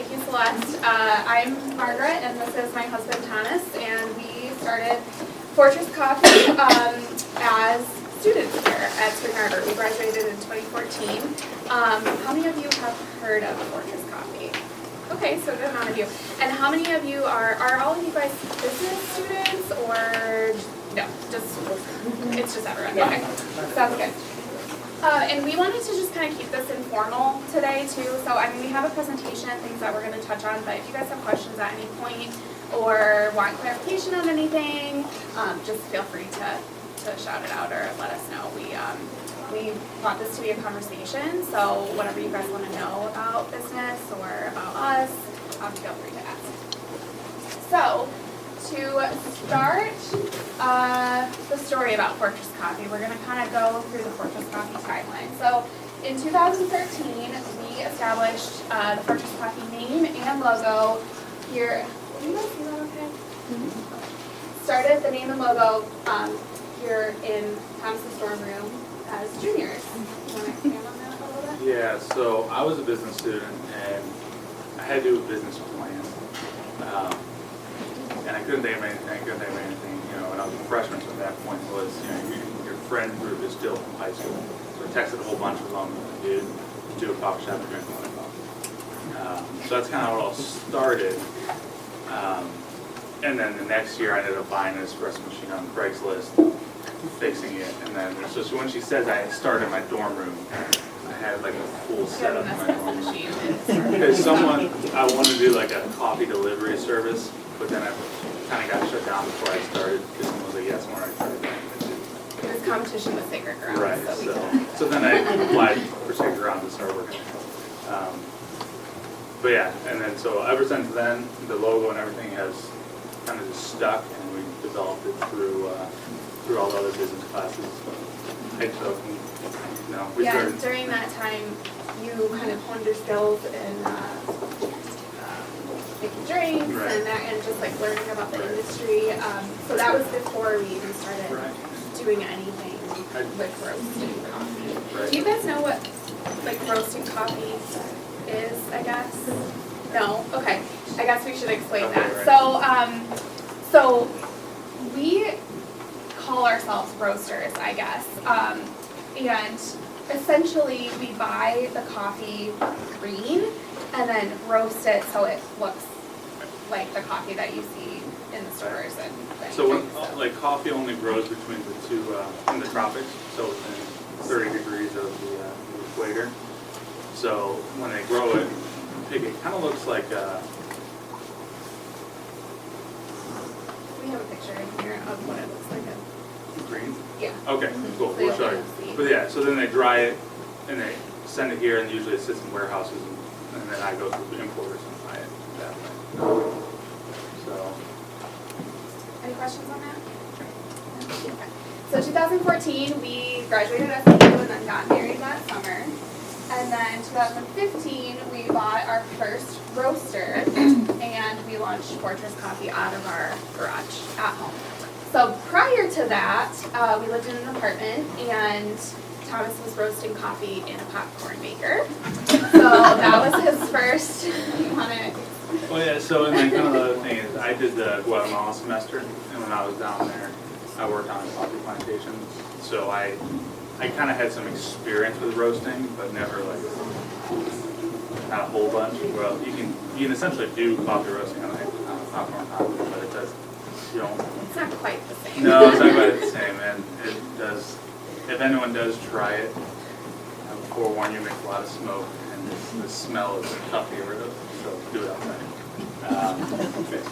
Thank you, Celeste. I'm Margaret, and this is my husband, Thomas, and we started Fortress Coffee as students here at Spring Arbor. We graduated in 2014. How many of you have heard of Fortress Coffee? Okay, so a good amount of you. And how many of you are all of you guys business students, or no, it's just everyone? Yeah. Okay, sounds good. And we wanted to just kind of keep this informal today too. So I mean, we have a presentation, things that we're going to touch on, but if you guys have questions at any point or want clarification on anything, just feel free to shout it out or let us know. We want this to be a conversation, so whatever you guys want to know about business or about us, feel free to ask. So, to start the story about Fortress Coffee, we're going to kind of go through the Fortress Coffee timeline. So, in 2013, we established the Fortress Coffee name and logo here. Can you guys see that okay? Mm-hmm. Started the name and logo here in Thomas's dorm room as juniors. You want to expand on that a little bit? Yeah, so I was a business student and I had to do a business plan. And I couldn't name anything, you know, when I was a freshman, so at that point was, you know, your friend group is still from high school. So I texted a whole bunch of them, dude, do a coffee shop and drink a lot of coffee. So that's kind of how it all started. And then the next year I ended up buying an espresso machine on Craigslist, fixing it, and then, so when she says I started my dorm room, I had like a full setup in my dorm room. Because I wanted to do like a coffee delivery service, but then I kind of got shut down before I started, because someone was like, yes, more I started. This competition with Sacred Ground. Right, so then I applied for Sacred Ground to start working. But yeah, and then so ever since then, the logo and everything has kind of just stuck, and we developed it through all the other business classes I took. And, you know, we started. During that time, you kind of honed your skills in making drinks and just like learning about the industry. So that was before we even started doing anything with roasting coffee. Right. Do you guys know what like roasting coffee is, I guess? No? Okay. I guess we should explain that. Right. So we call ourselves roasters, I guess. And essentially we buy the coffee green and then roast it so it looks like the coffee that you see in the stores and things. So when, like coffee only grows between the two, in the tropics, so within 30 degrees of the equator. So when they grow it, it kind of looks like we have a picture in here of what it looks like. green. Yeah. Okay, cool. So We'll show you. But yeah, so then they dry it and they send it here, and usually it sits in warehouses, and then I go through the importers and buy it that way. So. Any questions on that? Okay. So 2014, we graduated SAU and then got married that summer. And then 2015, we bought our first roaster and we launched Fortress Coffee out of our garage at home. So prior to that, we lived in an apartment and Thomas was roasting coffee in a popcorn maker. So that was his first. You want to? Well, yeah, so and then kind of the other thing is I did the Guatemala semester, and when I was down there, I worked on a coffee plantation. So I kind of had some experience with roasting, but never like not a whole bunch. Well, you can essentially do coffee roasting on a popcorn coffee, but it does, you don't. It's not quite the same. No, it's not quite the same, and it does. If anyone does try it, I will forewarn you, it makes a lot of smoke, and the smell is tough to get rid of. So do it outside. Okay.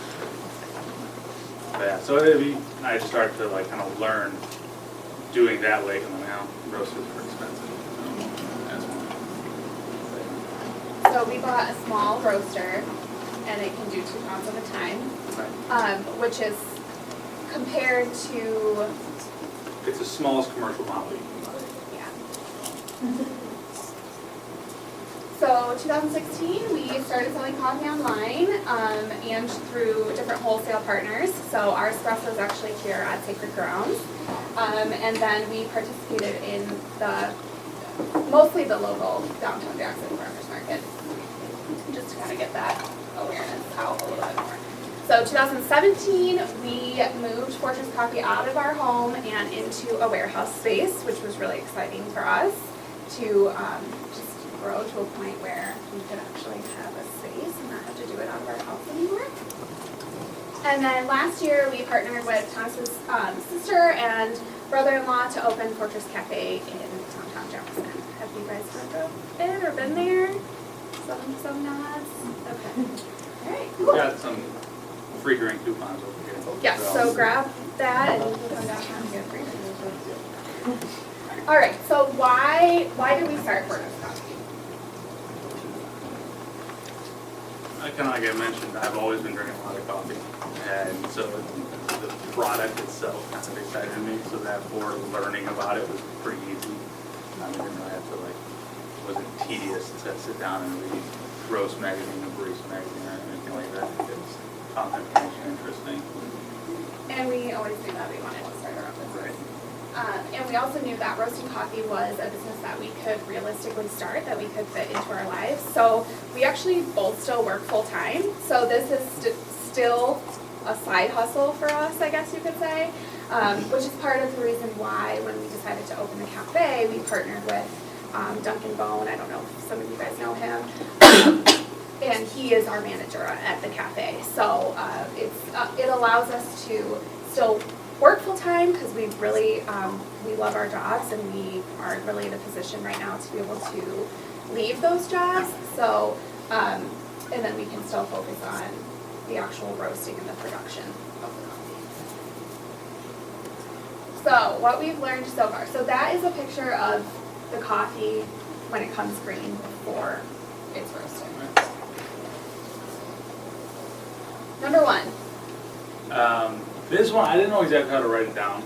But yeah, so I started to like kind of learn doing that way, because now roasters are expensive. So we bought a small roaster, and it can do 2 pounds at a time, which is compared to. It's the smallest commercial model you can buy. Yeah. So 2016, we started selling coffee online and through different wholesale partners. So our espresso is actually here at Sacred Grounds. And then we participated in mostly the local downtown Jackson Farmers Market. Just to kind of get that awareness out a little bit more. So 2017, we moved Fortress Coffee out of our home and into a warehouse space, which was really exciting for us to just grow to a point where we could actually have a space and not have to do it out of our house anymore. And then last year, we partnered with Thomas's sister and brother-in-law to open Fortress Cafe in downtown Jefferson. Have you guys heard of it or been there? Some nods? Okay. All right, We cool. got some free drink coupons over here. Yeah, so grab that and you can come downtown and get free drinks. All right, so why did we start Fortress Coffee? Kind of like I mentioned, I've always been drinking a lot of coffee, and so the product itself kind of excited me, so therefore learning about it was pretty easy. I didn't really have to it wasn't tedious to sit down and read Roast Magazine or Barista Magazine or anything like that. It's found information interesting. And we always knew that we wanted to start our own business. Right. And we also knew that roasting coffee was a business that we could realistically start, that we could fit into our lives. So we actually both still work full-time. So this is still a side hustle for us, I guess you could say, which is part of the reason why when we decided to open the cafe, we partnered with Duncan Bone. I don't know if some of you guys know him. And he is our manager at the cafe. So it allows us to still work full-time because we really, we love our jobs and we aren't really in a position right now to be able to leave those jobs. So, and then we can still focus on the actual roasting and the production of the coffee. So what we've learned so far. So that is a picture of the coffee when it comes green before it's roasted. Number one. This one, I didn't know exactly how to write it down,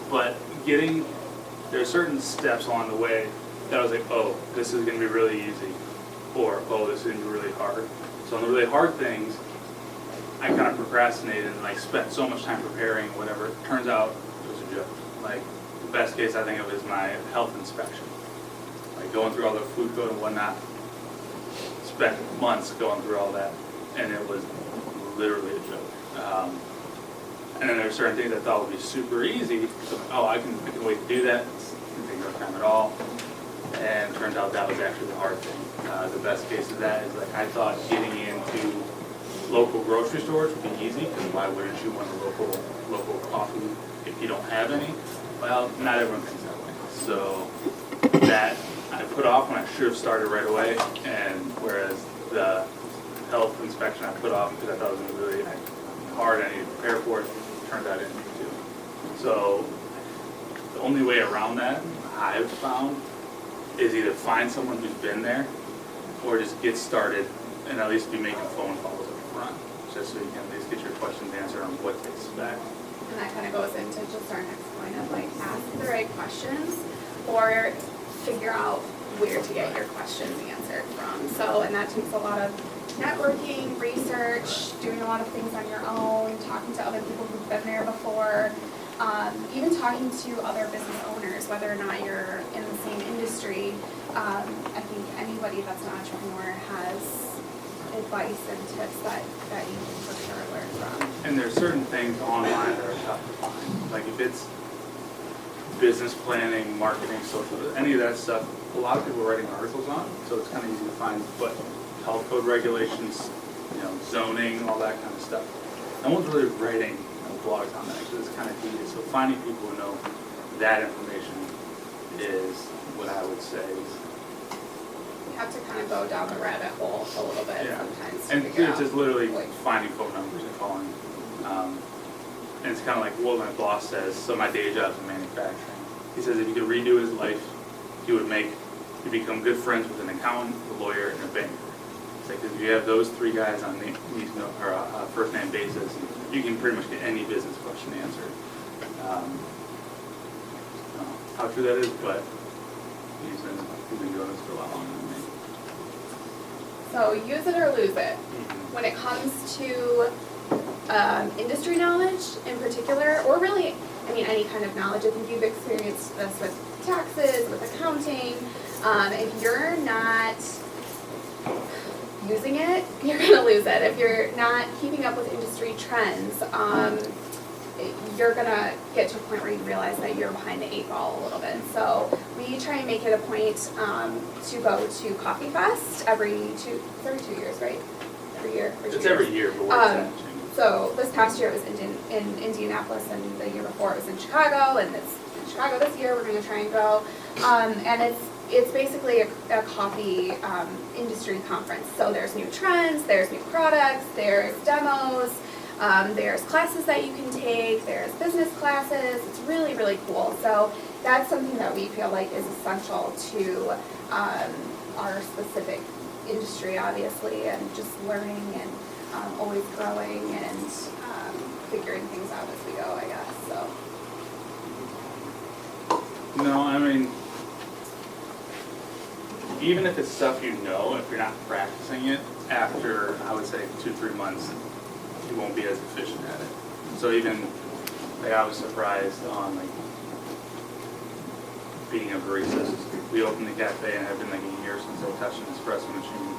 but there are certain steps along the way that I was like, oh, this is going to be really easy, or oh, this is going to be really hard. So on the really hard things, I kind of procrastinated and spent so much time preparing, whatever. It turns out it was a joke. The best case I think of is my health inspection. Going through all the food code and whatnot, spent months going through all that, and it was literally a joke. And then there are certain things I thought would be super easy. So, oh, I can wait to do that. It didn't take no time at all. And it turns out that was actually the hard thing. The best case of that is I thought getting into local grocery stores would be easy, because why wouldn't you want a local coffee if you don't have any? Well, not everyone thinks that way. So that I put off when I should have started right away, and whereas the health inspection I put off because I thought it was going to be really hard, I needed to prepare for it, turned out into too. So the only way around that I've found is either find someone who's been there or just get started and at least be making phone calls up front, just so you can at least get your questions answered on what to expect. And that kind of goes into just our next point of ask the right questions or figure out where to get your questions answered from. So, and that takes a lot of networking, research, doing a lot of things on your own, talking to other people who've been there before, even talking to other business owners, whether or not you're in the same industry. I think anybody that's an entrepreneur has advice and tips that you can for sure learn from. And there's certain things online that are tough to find. If it's business planning, marketing, social, any of that stuff, a lot of people are writing articles on, so it's kind of easy to find. But health code regulations, zoning, all that kind of stuff. No one's really writing blogs on that because it's kind of tedious. So finding people who know that information is what I would say. You have to kind of go down the rabbit hole a little bit sometimes to And figure it's out. just literally finding phone numbers and calling. And it's kind of like what my boss says. So my day job's in manufacturing. He says if he could redo his life, he'd become good friends with an accountant, a lawyer, and a banker. It's like if you have those three guys on a first name basis, you can pretty much get any business question answered. I don't know how true that is, but he's been doing this for a lot longer than me. So use it or lose it. When it comes to industry knowledge in particular, or really, any kind of knowledge, I think you've experienced this with taxes, with accounting. If you're using it, you're gonna lose it. If you're not keeping up with industry trends, you're gonna get to a point where you realize that you're behind the 8 ball a little bit. So we try and make it a point to go to Coffee Fest every 2 years, right? Every year. Or 2 It's years. every year, but where it's at. So this past year it was in Indianapolis, and the year before it was in Chicago, and it's in Chicago this year. We're gonna try and go, and it's basically a coffee industry conference. So there's new trends, there's new products, there's demos, there's classes that you can take, there's business classes. It's really, really cool. So that's something that we feel like is essential to our specific industry, obviously, and just learning and always growing and figuring things out as we go, I guess. So. No, I mean, even if it's stuff you know, if you're not practicing it, after, I would say, 2-3 months, you won't be as efficient at it. So even, like, I was surprised on, like, being a barista. We opened the cafe and it had been like a year since I touched an espresso machine.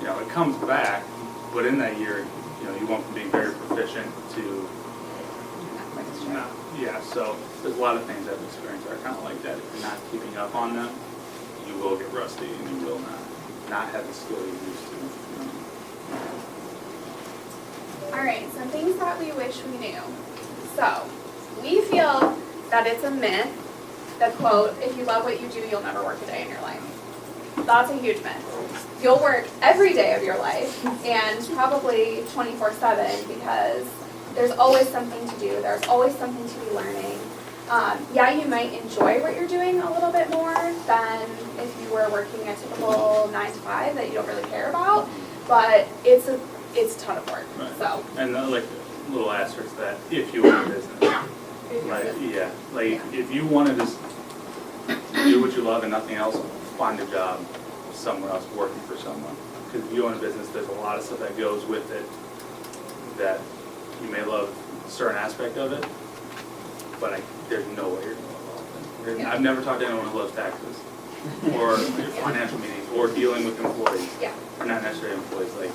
You know, it comes back, but in that year, you know, you went from being very proficient to not. Yeah, so there's a lot of things I've experienced that are kind of like that. If you're not keeping up on them, you will get rusty and you will not have the skill you used to. All right, some things that we wish we knew. So, we feel that it's a myth, the quote, if you love what you do, you'll never work a day in your life. That's a huge myth. You'll work every day of your life, and probably 24/7, because there's always something to do, there's always something to be learning. Yeah, you might enjoy what you're doing a little bit more than if you were working a typical 9 to 5 that you don't really care about, but it's a ton of work. Right. So. And like a little asterisk to that, if you own a business. Like, yeah, like if you want to just do what you love and nothing else, find a job somewhere else working for someone. Because if you own a business, there's a lot of stuff that goes with it that you may love a certain aspect of it, but there's no way you're going to love it. Yeah. I've never talked to anyone who loves taxes or financial meetings or dealing with employees. Yeah. Or not necessarily employees, like.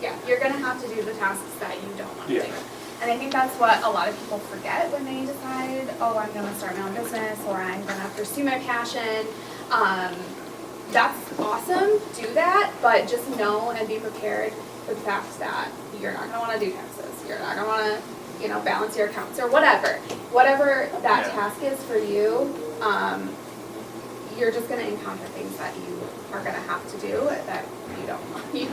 Yeah, you're gonna have to do the tasks that you don't want to Yeah. do. And I think that's what a lot of people forget when they decide, oh, I'm gonna start my own business, or I'm gonna pursue my passion. That's awesome, do that, but just know and be prepared for the fact that you're not gonna wanna do taxes. You're not gonna wanna, balance your accounts or whatever. Whatever that Yeah. task is for you, you're just gonna encounter things that you are gonna have to do that you don't want to do.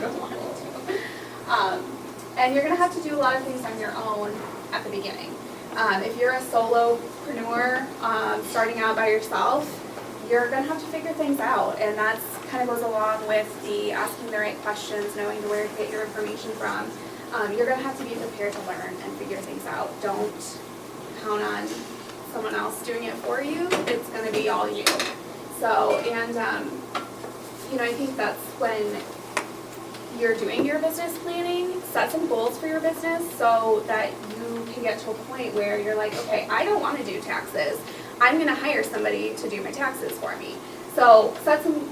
And you're gonna have to do a lot of things on your own at the beginning. If you're a solopreneur, starting out by yourself, you're gonna have to figure things out, and that's kind of goes along with the asking the right questions, knowing where to get your information from. You're gonna have to be prepared to learn and figure things out. Don't count on someone else doing it for you. It's gonna be all you. So, and I think that's when you're doing your business planning, set some goals for your business so that you can get to a point where you're like, okay, I don't want to do taxes. I'm going to hire somebody to do my taxes for me. So set some,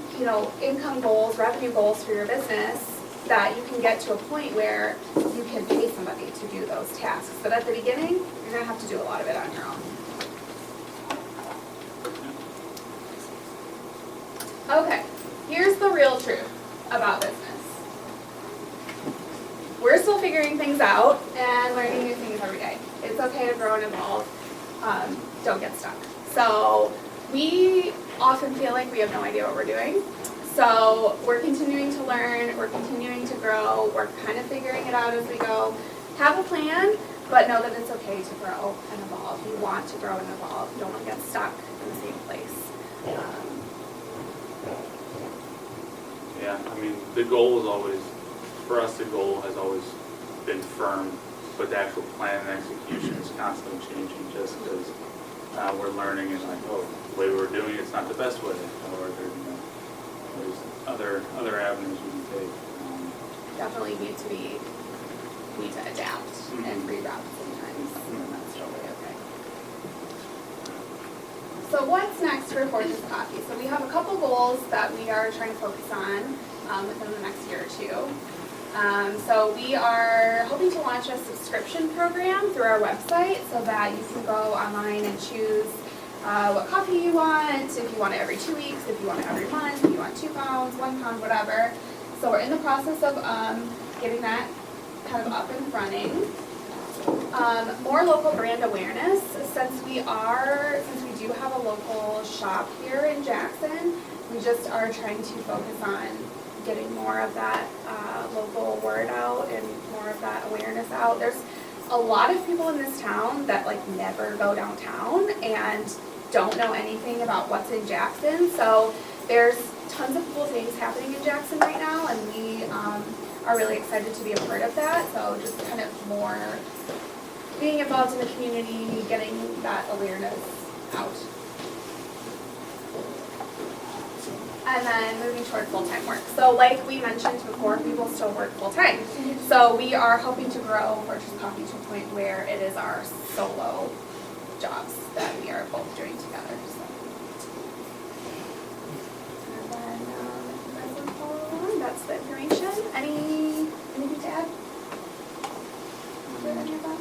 income goals, revenue goals for your business that you can get to a point where you can pay somebody to do those tasks. But at the beginning, you're going to have to do a lot of it on your own. Okay, here's the real truth about business. We're still figuring things out and learning new things every day. It's okay to grow and evolve. Don't get stuck. So we often feel like we have no idea what we're doing. So we're continuing to learn, we're continuing to grow, we're kind of figuring it out as we go. Have a plan, but know that it's okay to grow and evolve. You want to grow and evolve. You don't want to get stuck in the same place. Yeah, I mean, the goal is always, for us, the goal has always been firm, but the actual plan and execution is constantly changing just because we're learning and like, oh, the way we're doing it's not the best way, or there's other avenues we can take. Definitely need to adapt and reroute sometimes, and that's totally okay. So what's next for Fortis Coffee? So we have a couple goals that we are trying to focus on. within the next year or two. So we are hoping to launch a subscription program through our website so that you can go online and choose what coffee you want, if you want it every 2 weeks, if you want it every month, if you want 2 pounds, 1 pound, whatever. So we're in the process of getting that kind of up and running. More local brand awareness, since we do have a local shop here in Jackson, we just are trying to focus on getting more of that local word out and more of that awareness out. There's a lot of people in this town that like never go downtown and don't know anything about what's in Jackson. So there's tons of cool things happening in Jackson right now, and we are really excited to be a part of that. So just kind of more being involved in the community, getting that awareness out. And then moving toward full-time work. So like we mentioned before, we will still work full-time. So we are hoping to grow Fortress Coffee to a point where it is our solo jobs that we are both doing together. So. And then if you guys want to follow along, that's the information. Anything to add? Is any of that?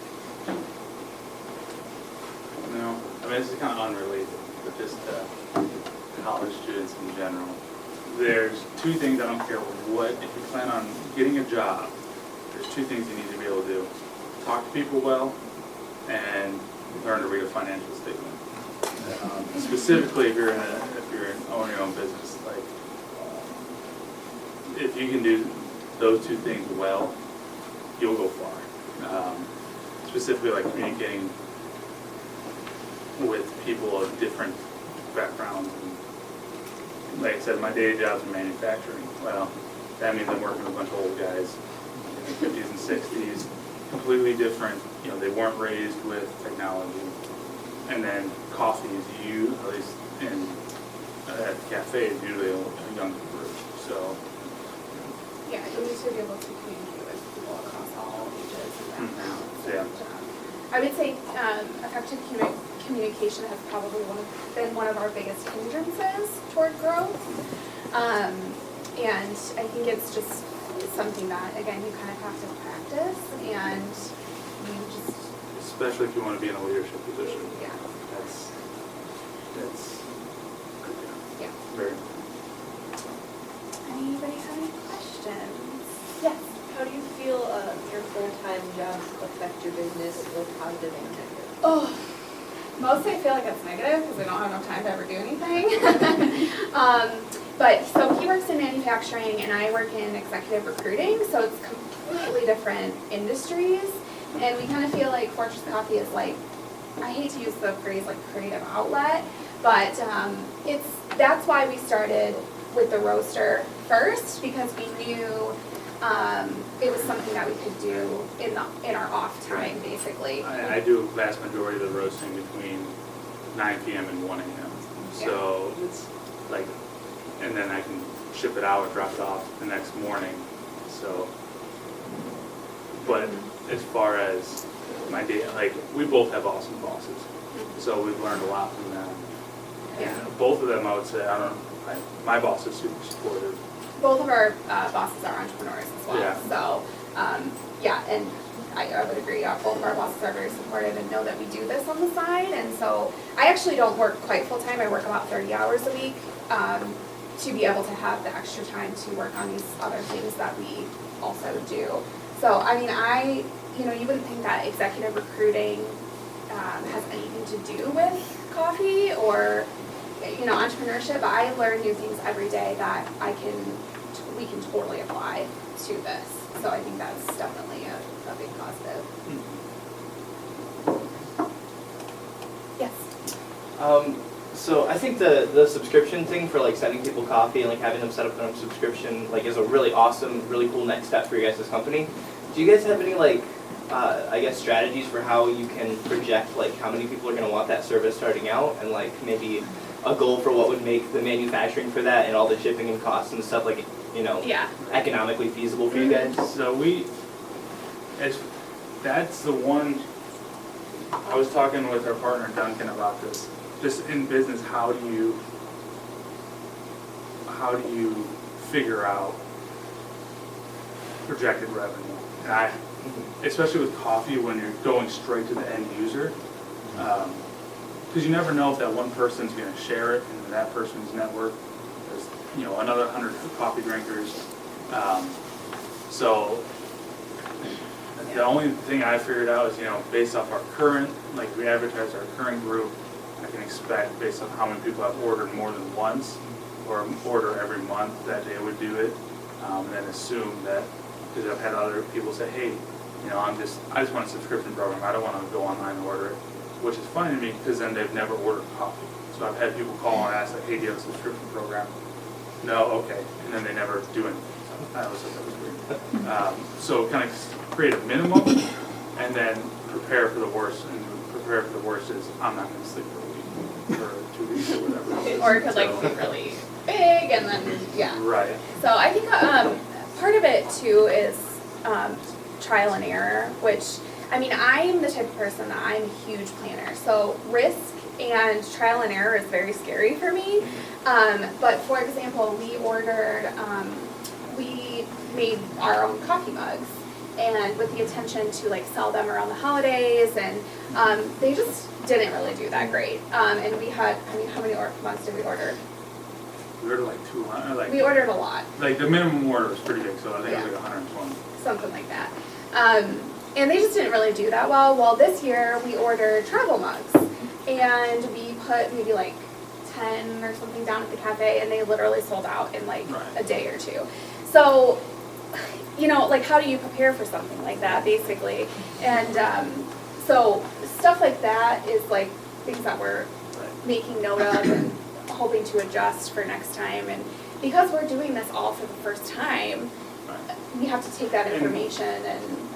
No, I mean, this is kind of unrelated, but just college students in general. There's 2 things, I don't care what, if you plan on getting a job, there's 2 things you need to be able to do. Talk to people well, and learn to read a financial statement. Specifically, if you're owning your own business, like, if you can do those 2 things well, you'll go far. Specifically, like communicating with people of different backgrounds. And like I said, my day job's in manufacturing. Well, that means I'm working with a bunch of old guys in the 50s and 60s, completely different. You know, they weren't raised with technology. And then coffee is at least at cafes, usually a younger group. So Yeah, you need to be able to communicate with people across all ages and backgrounds. Yeah. And, I would say effective communication has probably been one of our biggest hindrances toward growth. And I think it's just something that, again, you kind of have to practice, and you just... Especially if you want to be in a leadership position. Yeah. That's Yeah. very... Anybody have any questions? Yes. How do you feel your full-time jobs affect your business, both positive and negative? Oh, mostly I feel like it's negative because I don't have enough time to ever do anything. But so he works in manufacturing and I work in executive recruiting, so it's completely different industries. And we kind of feel like Fortress Coffee is like, I hate to use the phrase like creative outlet, but that's why we started with the roaster first, because we knew it was something that we could do in our off time, basically. I do a vast majority of the roasting between 9 p.m. and 1 a.m. So it's like, and then I can ship it out or drop it off the next morning. So, but as far as my day, like, we both have awesome bosses. So we've learned a lot from them. Yeah. And both of them, I would say, my boss is super supportive. Both of our bosses are entrepreneurs as well. Yeah. So, yeah, and I would agree. Both of our bosses are very supportive and know that we do this on the side. And so I actually don't work quite full time. I work about 30 hours a week to be able to have the extra time to work on these other things that we also do. So, I mean, you wouldn't think that executive recruiting has anything to do with coffee or, entrepreneurship, but I learn new things every day that we can totally apply to this. So I think that's definitely a big positive. Yes? So I think the subscription thing for like sending people coffee and like having them set up their own subscription like is a really awesome, really cool next step for your guys' company. Do you guys have any like, I guess strategies for how you can project like how many people are going to want that service starting out, and like maybe a goal for what would make the manufacturing for that and all the shipping and costs and stuff like, Yeah. economically feasible for you guys? So that's the one, I was talking with our partner Duncan about this. Just in business, how do you figure out projected revenue. And especially with coffee, when you're going straight to the end user, because you never know if that one person's going to share it in that person's network. There's, another 100 coffee drinkers. So the only thing I figured out is, based off our current, like we advertise our current group, I can expect based on how many people have ordered more than once or order every month that they would do it, and then assume that, because I've had other people say, hey, I just want a subscription program. I don't want to go online and order it, which is funny to me because then they've never ordered coffee. So I've had people call and ask, like, hey, do you have a subscription program? No, okay, and then they never do anything. So I always thought that was weird. So kind of create a minimum and then prepare for the worst. And prepare for the worst is I'm not going to sleep for a week or 2 weeks or whatever. Or it could like be really big and then, yeah. Right. So I think part of it too is trial and error, which, I'm the type of person that I'm a huge planner. So risk and trial and error is very scary for me. But for example, we made our own coffee mugs, and with the intention to like sell them around the holidays, and they just didn't really do that great. And we had, how many mugs did we order? We ordered like 200. We ordered a lot. Like the minimum order was pretty big, so I think it was like 120. Something like that. And they just didn't really do that well. Well, this year we ordered travel mugs, and we put maybe like 10 or something down at the cafe, and they literally sold out in like a day or two. So, like how do you prepare for something like that, basically? And so stuff like that is like things that we're making note of and hoping to adjust for next time. And because we're doing this all for the first time, we have to take that information and.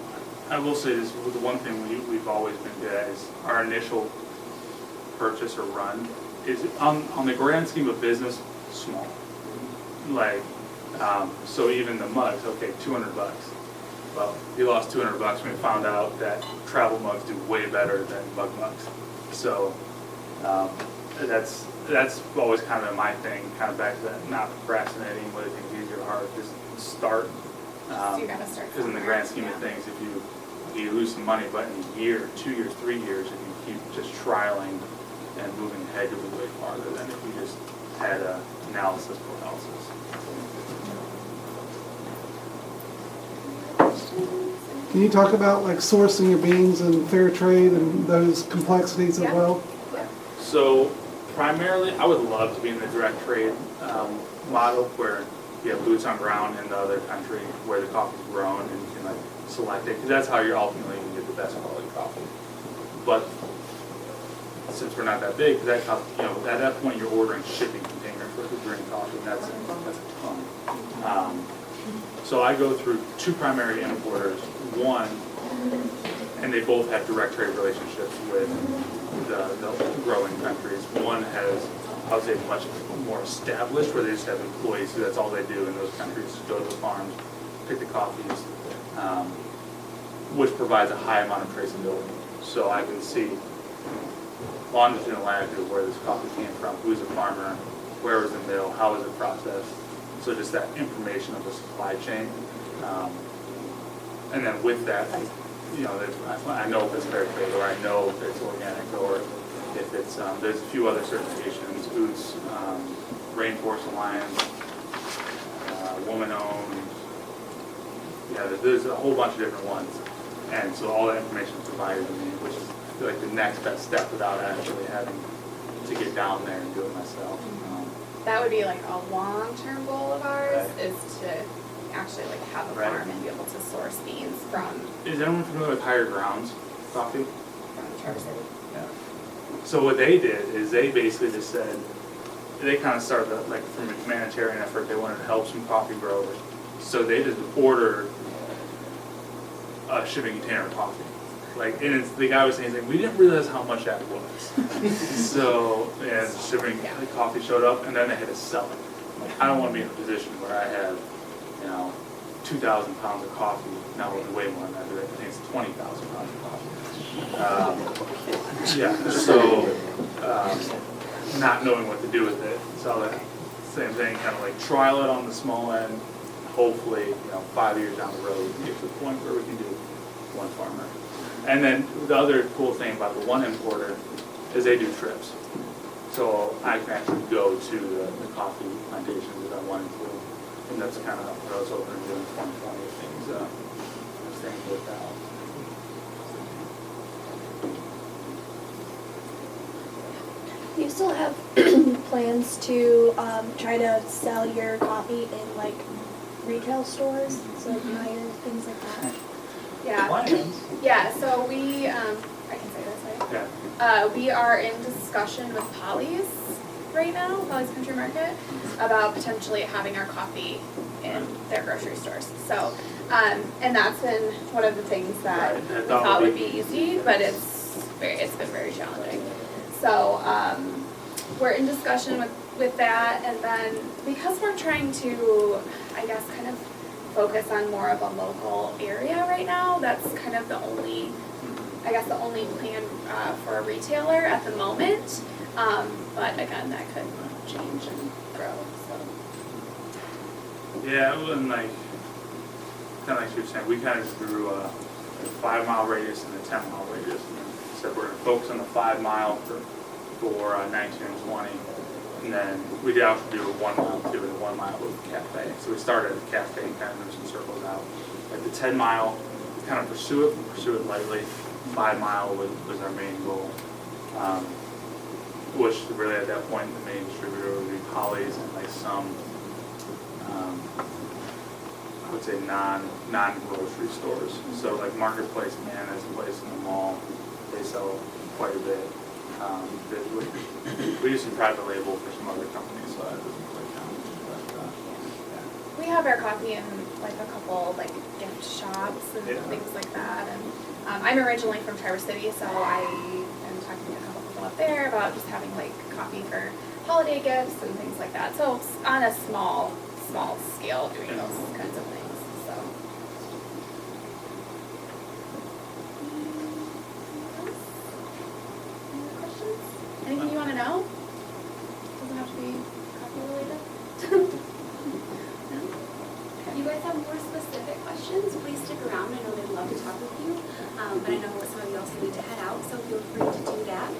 I will say this, the one thing we've always been good at is our initial purchase or run is on the grand scheme of business, small. Like, so even the mugs, okay, $200. Well, we lost $200 when we found out that travel mugs do way better than mug mugs. So that's always kind of my thing, kind of back to that not procrastinating, whether things easy or hard, just start. So you gotta start. Because in the grand scheme of things, if you lose some money, but in a year, 2 years, 3 years, if you keep just trialing and moving ahead, you'll be way farther than if you just had a analysis paralysis. Can you talk about like sourcing your beans and fair trade and those complexities as Yeah. well? So primarily, I would love to be in the direct trade model where you have boots on ground in the other country where the coffee's grown and you can like select it, because that's how you're ultimately going to get the best quality coffee. But since we're not that big, that at that point you're ordering shipping containers for the green coffee, and that's a ton. So I go through two primary importers. One, and they both have direct trade relationships with the growing countries. One has, I would say, much more established, where they just have employees who that's all they do in those countries, go to the farms, pick the coffees, which provides a high amount of traceability. So I can see longitude and latitude where this coffee came from, who's the farmer, where was the mill, how was it processed. So just that information of the supply chain. And then with that, I know if it's fair trade, or I know if it's organic, or if it's, there's a few other certifications, Boots, Rainforest Alliance, woman-owned, there's a whole bunch of different ones. And so all that information is provided to me, which is I feel like the next best step without actually having to get down there and do it myself. That would be like a long-term goal of ours, Right. is to actually like have a Right. farm and be able to source beans from Is anyone familiar with Higher Grounds coffee? Traverse City. Yeah. So what they did is they basically just said, they kind of started like from a humanitarian effort, they wanted to help some coffee growers. So they just ordered a shipping container of coffee. Like, and the guy was saying, we didn't realize how much that was. So, and shipping the coffee showed up, and then they had to sell it. Like, I don't want to be in a position where I have, 2,000 pounds of coffee. Now it'll be way more than that. I think it's 20,000 pounds of coffee. So not knowing what to do with it. So that same thing, kind of like trial it on the small end, hopefully, 5 years down the road, we can get to the point where we can do one farmer. And then the other cool thing about the one importer is they do trips. So I can actually go to the coffee plantations that I wanted to. And that's kind of what I was hoping to do in 2020 if things worked out. You still have plans to try to sell your coffee in like retail stores, so like Meijer, things like that? Yeah. Plans? Yeah, so we, I can say this, right? Yeah. We are in discussion with Polly's right now, Polly's Country Market, about potentially having our coffee in their grocery stores. So, and that's been one of the things that Right, I we thought thought would would be be easy, but it's been very challenging. So, we're in discussion with that, and then because we're trying to, I guess, kind of focus on more of a local area right now, that's kind of the only, I guess, the only plan for a retailer at the moment. But again, that could change and grow, so. Yeah, it wasn't like, kind of like you were saying, we kind of just grew a 5 mile radius and a 10 mile radius. And said we're going to focus on the 5 mile for 19 and 20. And then we did also do a 1 mile too, and a 1 mile was the cafe. So we started at the cafe and kind of moved some circles out. At the 10 mile, kind of pursue it lightly. 5 mile was our main goal. Which really at that point the main distributor would be Polly's and like some, I would say non-grocery stores. So like Marketplace Man is a place in the mall, they sell quite a bit. We use some private label for some other companies, so that doesn't quite count. But, We have our coffee in like a couple like gift shops and Yeah. things like that. And I'm originally from Traverse City, so I am talking to a couple people up there about just having like coffee for holiday gifts and things like that. So it's on a small scale doing those kinds of things. So. Any other questions? Anything you want to know? Doesn't have to be coffee related. No? If you guys have more specific questions, please stick around. I know they'd love to talk with you. But I know some of you also need to head out, so feel free to do that.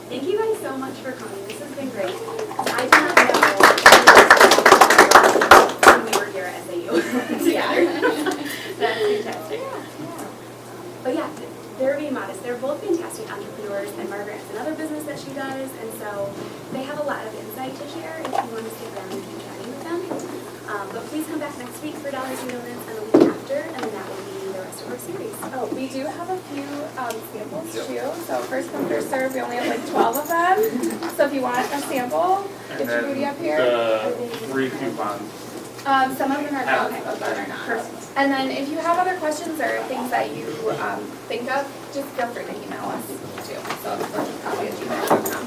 Thank you guys so much for coming. This has been great. I did not know when we were here at SAU together. That's fantastic. But yeah, they're being modest. They're both fantastic entrepreneurs, and Margaret has another business that she does, and so they have a lot of insight to share if you want to stick around and keep chatting with them. But please come back next week for Dollars and Donuts and the week after, and then that will be the rest of our series. Oh, we do have a few samples too. So first come, first serve. We only have like 12 of them. So if you want a sample, And get your then booty up here. the 3 coupons. Some of them are not, some of them are not. And then if you have other questions or things that you think of, just feel free to email us too. So it's coffee@gmail.com.